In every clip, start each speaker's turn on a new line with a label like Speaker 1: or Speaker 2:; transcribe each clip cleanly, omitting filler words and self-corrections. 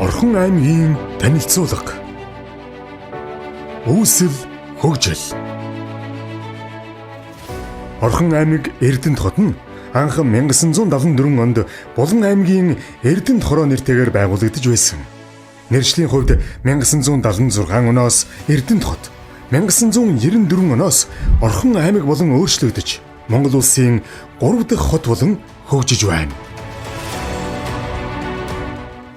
Speaker 1: Орхон аймгийн танилцуулга. Үүсэл хөгжил. Орхон аймаг Эрдэнэт хот нь анх 1974 онд Булан аймгийн Эрдэнэт хороо нэртэйгээр байгуулагдаж байсан. Нэршлийн хувьд 1976 оноос Эрдэнэт хот, 1994 оноос Орхон аймаг болон өөрчлөгдөж Монгол улсын 3 дахь хот болон хөгжиж байна.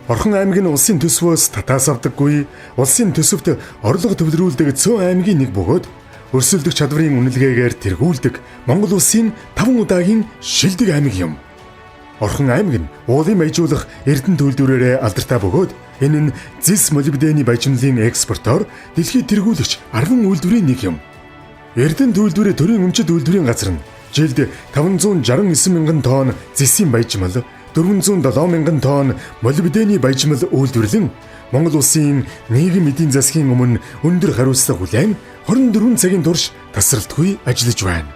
Speaker 1: Орхон аймаг нь улсын төсвөөс татаас авдаггүй, улсын төсөвт орлого төвлөрүүлдэг цөөн аймгийн нэг бөгөөд өрсөлдөх чадварын үнэлгээгээр тэргүүлдэг Монгол улсын 5 удаагийн шилдэг аймаг юм. Орхон аймаг нь уулын баяжуулах Эрдэнэт үйлдвэрээр алдартай бөгөөд энэ нь зис молибдены баяжмлын экспортоор дэлхийд тэргүүлэгч 10 үйлдвэрийн нэг юм. Эрдэнэт үйлдвэрийн төрийн өмчит үйлдвэрийн газар нь жилд 569 мянган тонн зисийн баяжмал, 407 мянган тонн молибдены баяжмал үйлдвэрлэн Монгол улсын нийгэм эдийн засгийн өмнө өндөр хариуцлага хүлээн 24 цагийн турш тасралтгүй ажиллаж байна.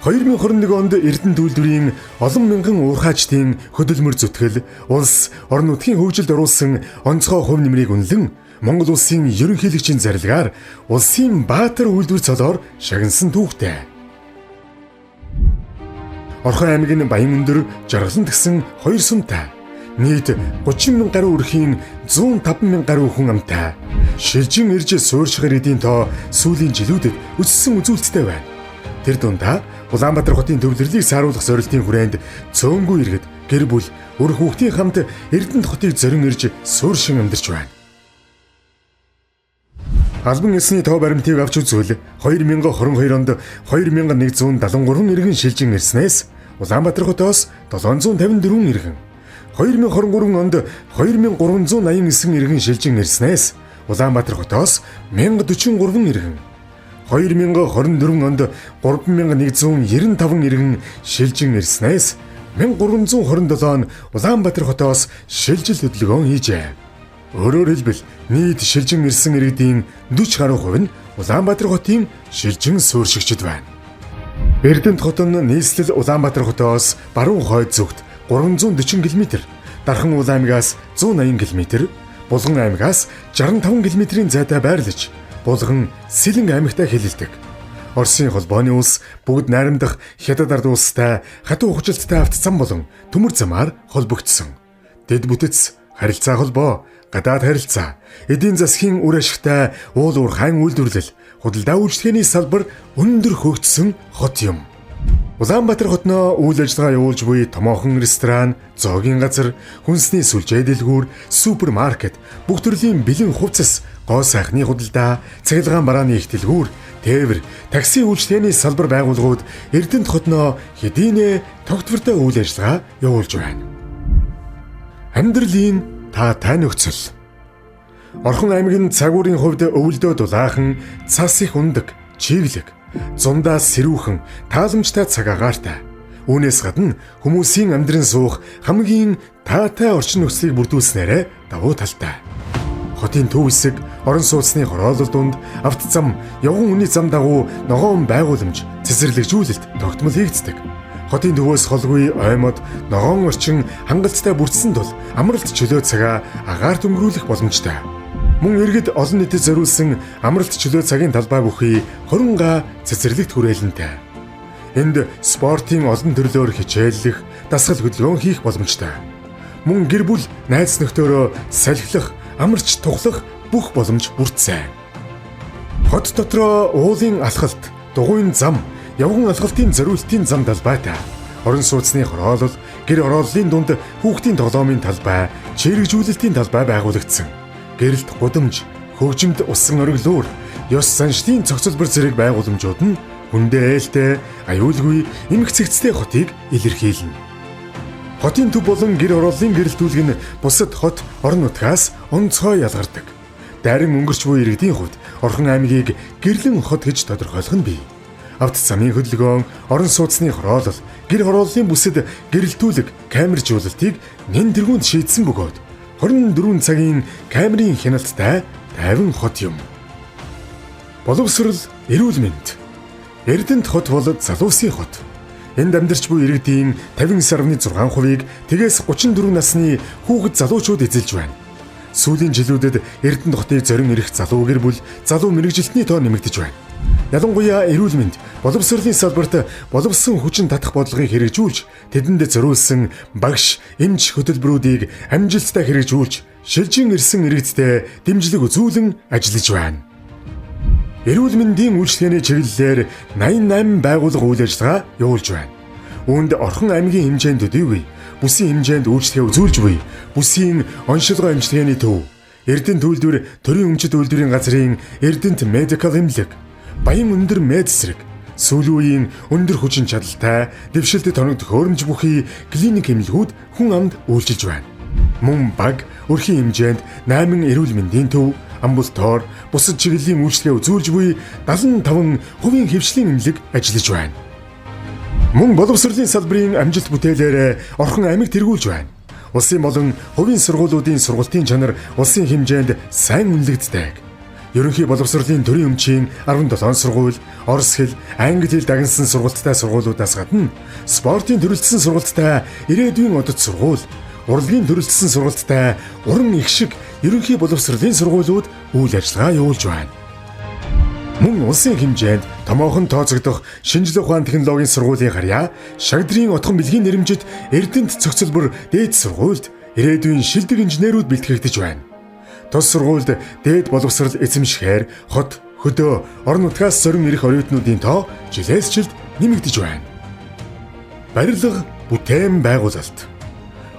Speaker 1: 2021 онд Эрдэнэт үйлдвэрийн олон мянган уурхаачдын хөдөлмөр зүтгэл, улс орон нутгийн хөгжилд оруулсан онцгой хувь нэмрийг үнэлэн Монгол улсын ерөнхийлөгчийн зарилгаар улсын баатар үйлдвэр цолоор шагнасан түүхтэй. Орхон аймаг нь баян өндөр, жаргалан тгсэн 2 сумтай, нийт 30 мянган гаруй өрхийн 105 мянган гаруй хүн амтай, шилжин ирж суурьшихар эдийн тоо сүүлийн жилүүдэд өссөн үзүүлэлттэй байна. Тэр дундаа Улаанбаатар хотын төвлөрлийг сааруулах зорилтын хүрээнд цөөнгүй иргэд, гэр бүл, өр хүүхдийн хамт Эрдэнэт хотыг зорин ирж суурьшин амьдарч байна. Албан ёсны тоо баримтыг авч үзвэл 2022 онд 2173 иргэн шилжин ирснээс Улаанбаатар хотоос 754 иргэн, 2023 онд 2389 иргэн шилжин ирснээс Улаанбаатар хотоос 1043 иргэн, 2024 онд 3195 иргэн шилжин ирснээс 1327 Улаанбаатар хотоос шилжил хөдөлгөөн хийжээ. Өөрөөр хэлбэл нийт шилжин ирсэн иргэдийн 40 гаруй хувь нь Улаанбаатар хотын шилжин суурьшигчид байна. Эрдэнэт хот нь нийслэл Улаанбаатар хотоос баруун хойд зүгт 340 км, Дархан уул аймгаас 180 км, Булган аймгаас 65 км-ийн зайтай байрлаж, Булган Сэлэн аймагтай хэлэлдэг. Оросын холбооны улс бүгд найрамдах хятад ард улстай хатуу ухжилттай автозам болон төмөр замаар холбогдсон. Дэд бүтэц, харилцаа холбоо, гадаад харилцаа, эдийн засгийн үр ашигтай уул уурхайн үйлдвэрлэл, худалдаа үйлчлэгээний салбар өндөр хөгжсөн хот юм. Улаанбаатар хотноо үйл ажиллагаа явуулж буй томоохон ресторан, зоогийн газар, хүнсний сүлжээ дэлгүүр, супермаркет, бүх төрлийн бэлэн хувцас, гоо сайхны худалдаа, цахилгаан барааны их дэлгүүр, тээвэр, такси үйлчлэгээний салбар байгууллагууд Эрдэнэт хотноо хэдийнэ тогтвортой үйл ажиллагаа явуулж байна. Амьдралын таатай нөхцөл. Орхон аймаг нь цагуурын хувьд өвөлдөө дулаахан, цас их ундаг, чиглэг, зундаа сэрүүхэн, тааламжтай цаг агаартай. Үүнээс гадна хүмүүсийн амьдран суух хамгийн таатай орчин нөхцөлийг бүрдүүлснээрээ давуу талтай. Хотын төв хэсэг, орон сууцны хороолол дунд автозам, явган үний зам дагуу ногоон байгууламж, цэцэрлэгжүүлэлт тогтмол хийгддэг. Хотын төвөөс холгүй оймод ногоон орчин хангалттай бүрдсэн тул амралт чөлөө цагаа агаарт өнгөрүүлэх боломжтой. Мөн иргэд олон нийтэд зориулсан амралт чөлөө цагийн талбай бүхий 20 га цэцэрлэгт хүрээлэнтэй. Энд спортын олон төрлөөр хичээллэх, дасгал хөдөлгөөн хийх боломжтой. Мөн гэр бүл, найз нөхдөөрөө салхилах, амарч тухлах бүх боломж бүрдсэн. Хот дотроо уулын алхалт, дугуйн зам, явган алхалтын зориултын зам талбайтай, орон сууцны хороолол, гэр орооллын дунд хүүхдийн тоглоомын талбай, чирэгжүүлэлтийн талбай байгуулагдсан. Гэрэлт гудамж, хөгжимд усан ориглуур, ёс заншлын цогцлбор зэрэг байгууламжууд нь хүндээ ээлтэй, аюулгүй, эмх цэгцтэй хотыг илэрхийлнэ. Хотын төв болон гэр орооллын гэрэлтүүлэг нь бусад хот, орон нутгаас онцгой ялгардаг. Дайран өнгөрч буй иргэдийн хувьд Орхон аймгийг гэрлэн хот гэж тодорхойлох нь бий. Автозамын хөдөлгөөн, орон сууцны хороолол, гэр хорооллын бүсэд гэрэлтүүлэг, камержуулалтыг нэн тэргуунд шийдсэн бөгөөд 24 цагийн камерын хяналттай тайван хот юм. Боловсрол, эрүүл мэнд. Эрдэнэт хот бол залуусын хот. Энд амьдарч буй иргэдийн 59.6%-ийг тэгээс 34 насны хүүхэд залуучууд эзэлж байна. Сүүлийн жилүүдэд Эрдэнэ хотыг зорин ирэх залуу гэр бүл, залуу мэрэгжилтний тоо нэмэгдэж байна. Ялангуяа эрүүл мэнд, боловсролын салбарт боловсон хүчин татах бодлогыг хэрэгжүүлж, тэдэнд зориулсан багш, эмч хөтөлбөрүүдийг амжилттай хэрэгжүүлж, шилжин ирсэн иргэдтэй дэмжлэг үзүүлэн ажиллаж байна. Эрүүл мэндийн үйлчлэгээний чиглэлээр 88 байгууллага үйл ажиллагаа явуулж байна. Үүнд Орхон аймгийн хэмжээнд төдийгүй, бүсийн хэмжээнд үйлчлэгээ үзүүлж буй, бүсийн оншилгоо эмчилгээний төв, Эрдэнэ төлөвлөр төрийн өмчит үйлдвэрийн газрын Эрдэнэт медикал эмнэлэг, Баян өндөр медсэрэг, сүүлийн үеийн өндөр хүчин чадалтай, дэвшилтэд тоногдох хөөрөмж бүхий клиник эмнэлгүүд хүн амд үйлчилж байна. Мөн баг, өрхийн хэмжээнд 8 эрүүл мэндийн төв, амбулатор, бусад чиглэлийн үйлчлэгээ үзүүлж буй 75% хэвшлийн эмнэлэг ажиллаж байна. Мөн боловсролын салбарын амжилт бүтээлээр Орхон аймаг тэргүүлж байна. Улсын болон хувийн сургуулиудын сургалтын чанар улсын хэмжээнд сайн үнэлэгддэг. Ерөнхий боловсролын төрийн өмчийн 17 сургууль, орос хэл, англи хэл дагнасан сургалттай сургуулиудаас гадна спортын төрөлжсөн сургалттай ирээдүйн одод сургууль, урлагийн төрөлжсөн сургалттай уран их шиг ерөнхий боловсролын сургуулиуд үйл ажиллагаа явуулж байна. Мөн улсын хэмжээнд томоохон тооцогдох шинжлэх ухаан технологийн сургуулийн харьяа, шагдрын отхон бэлгийн нэрэмжит Эрдэнэт цогцлбор дээд сургуульд ирээдүйн шилдэг инженерүүд бэлтгэгдэж байна. Тус сургуульд дээд боловсрол эзэмшихээр хот, хөдөө, орон нутгаас зорин ирэх оюутнуудын тоо жилээс жилд нэмэгдэж байна. Барилга, бүтээн байгуулалт.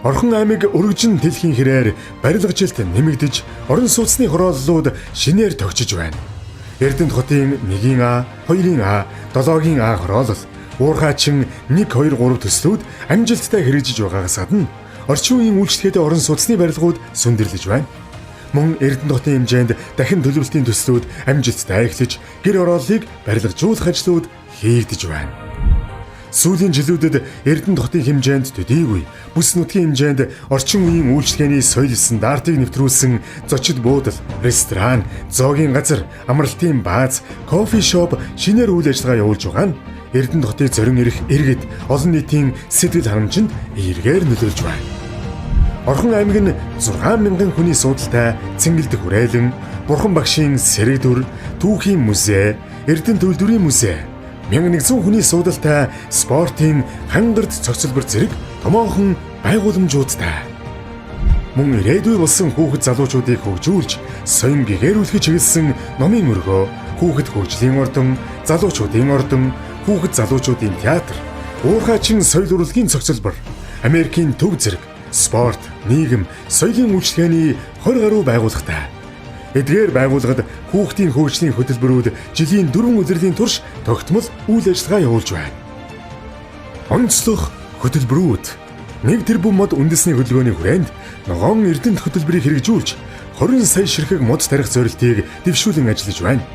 Speaker 1: Орхон аймаг өргөжин дэлхийн хэрээр барилгажилт нэмэгдэж, орон сууцны хорооллууд шинээр тогтчиж байна. Эрдэнэт хотын 1-ийн А, 2-ийн А, 7-гийн А хороолол, уурхаачин 1, 2, 3 төслүүд амжилттай хэрэгжиж байгаагаас гадна орчин үеийн үйлчлэгээтэй орон сууцны барилгууд сүндэрлэж байна. Мөн Эрдэнэт хотын хэмжээнд дахин төлөвлөлтийн төслүүд амжилттай эхлэж, гэр орооллыг барилгажуулах ажлууд хийгдэж байна. Сүүлийн жилүүдэд Эрдэнэт хотын хэмжээнд төдийгүй, бүс нутгийн хэмжээнд орчин үеийн үйлчлэгээний соёл стандартыг нэвтрүүлсэн зочид буудал, ресторан, зоогийн газар, амралтын бааз, кофе шоп шинээр үйл ажиллагаа явуулж байгаа нь Эрдэнэт хотыг зорин ирэх иргэд, олон нийтийн сэтгэл ханамжинд эергээр нөлөөлж байна. Орхон аймаг нь 6,000 хүний суудалтай Цэнгэлдэх хүрээлэн, Бурхан багшийн сэрэг дүр, түүхийн музей, Эрдэнэ төлөвлөрийн музей, 1100 хүний суудалтай спортын хангарт цогцлбор зэрэг томоохон байгууламжуудтай. Мөн ирээдүй болсон хүүхэд залуучуудыг хөгжүүлж, соён гэгэрүүлэхийг чиглэсэн номын өргөө, хүүхэд хөгжлийн ордон, залуучуудын ордон, хүүхэд залуучуудын театр, уурхаачин соёл урлагийн цогцлбор, Америкийн төв зэрэг спорт, нийгэм, соёлын үйлчлэгээний 20 гаруй байгууллагатай. Эдгээр байгууллагад хүүхдийн хөгжлийн хөтөлбөрүүд жилийн 4 удирлын турш тогтмол үйл ажиллагаа явуулж байна. Онцлог хөтөлбөрүүд 1 тэрбум мод үндэсний хөдөлгөөний хүрээнд ногоон Эрдэнэт хөтөлбөрийг хэрэгжүүлж 20 сая ширхэг мод тарих зорилтыг дэвшүүлэн ажиллаж байна.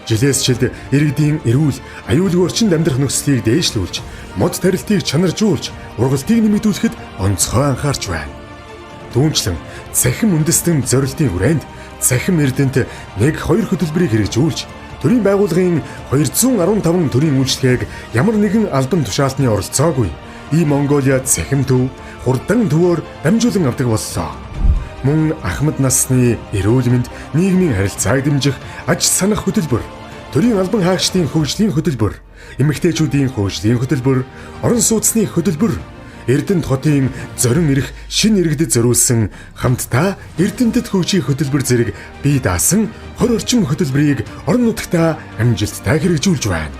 Speaker 1: Жилээс жилд иргэдийн эрүүл, аюулгүй орчинд амьдрах нөхцөлийг дээшлүүлж, мод тарилтыг чанаржуулж, ургалтыг нэмэгдүүлэхэд онцгой анхаарч байна. Түүнчлэн цахим үндэстэн зорилтын хүрээнд цахим Эрдэнэт 1-2 хөтөлбөрийг хэрэгжүүлж, төрийн байгууллагын 215 төрийн үйлчлэгээг ямар нэгэн албан тушаалтны оролцоогүй Монголиа цахим төв, хурдан төвөөр дамжуулан авдаг боллоо. Мөн ахмад насны эрүүл мэнд, нийгмийн харилцааг дэмжих аж санах хөтөлбөр, төрийн албан хаагчдын хөгжлийн хөтөлбөр, эмэгтэйчүүдийн хөгжлийн хөтөлбөр, орон сууцны хөтөлбөр, Эрдэнэт хотын зорин ирэх шинэ иргэдэд зориулсан хамтдаа Эрдэнэтэд хөгжих хөтөлбөр зэрэг бие даасан 20 орчим хөтөлбөрийг орон нутагтаа амжилттай хэрэгжүүлж байна.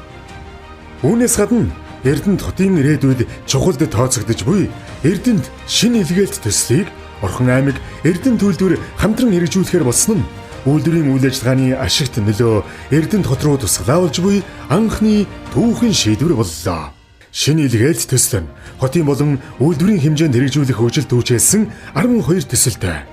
Speaker 1: Үүнээс гадна Эрдэнэт хотын ирээдүйд чухалд тооцогдож буй Эрдэнэт шинэ илгээлт төслийг Орхон аймаг Эрдэнэ төлөвлөр хамтран хэрэгжүүлэхээр болсон нь үйлдвэрийн үйл ажиллагааны ашигт нөлөө Эрдэнэт хот руу тусгалаа болж буй анхны түүхэн шийдвэр боллоо. Шинэ илгээлт төсөл нь хотын болон үйлдвэрийн хэмжээнд хэрэгжүүлэх хөгжил түүчээсэн 12 төсөлтэй.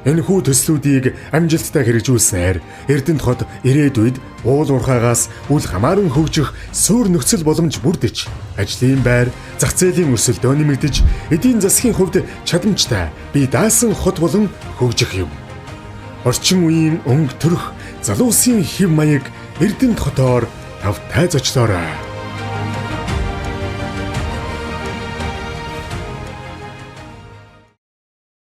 Speaker 1: Энэхүү төслүүдийг амжилттай хэрэгжүүлснээр Эрдэнэт хот ирээдүйд уул уурхаагаас үл хамааран хөгжих суурь нөхцөл боломж бүрдэж, ажлын байр, зах зээлийн өрсөлдөө нэмэгдэж, эдийн засгийн хувьд чадамжтай бие даасан хот болон хөгжих юм. Орчин үеийн өнгө төрх залуусын хэв маяг Эрдэнэт хотоор тавтай зочлоорой.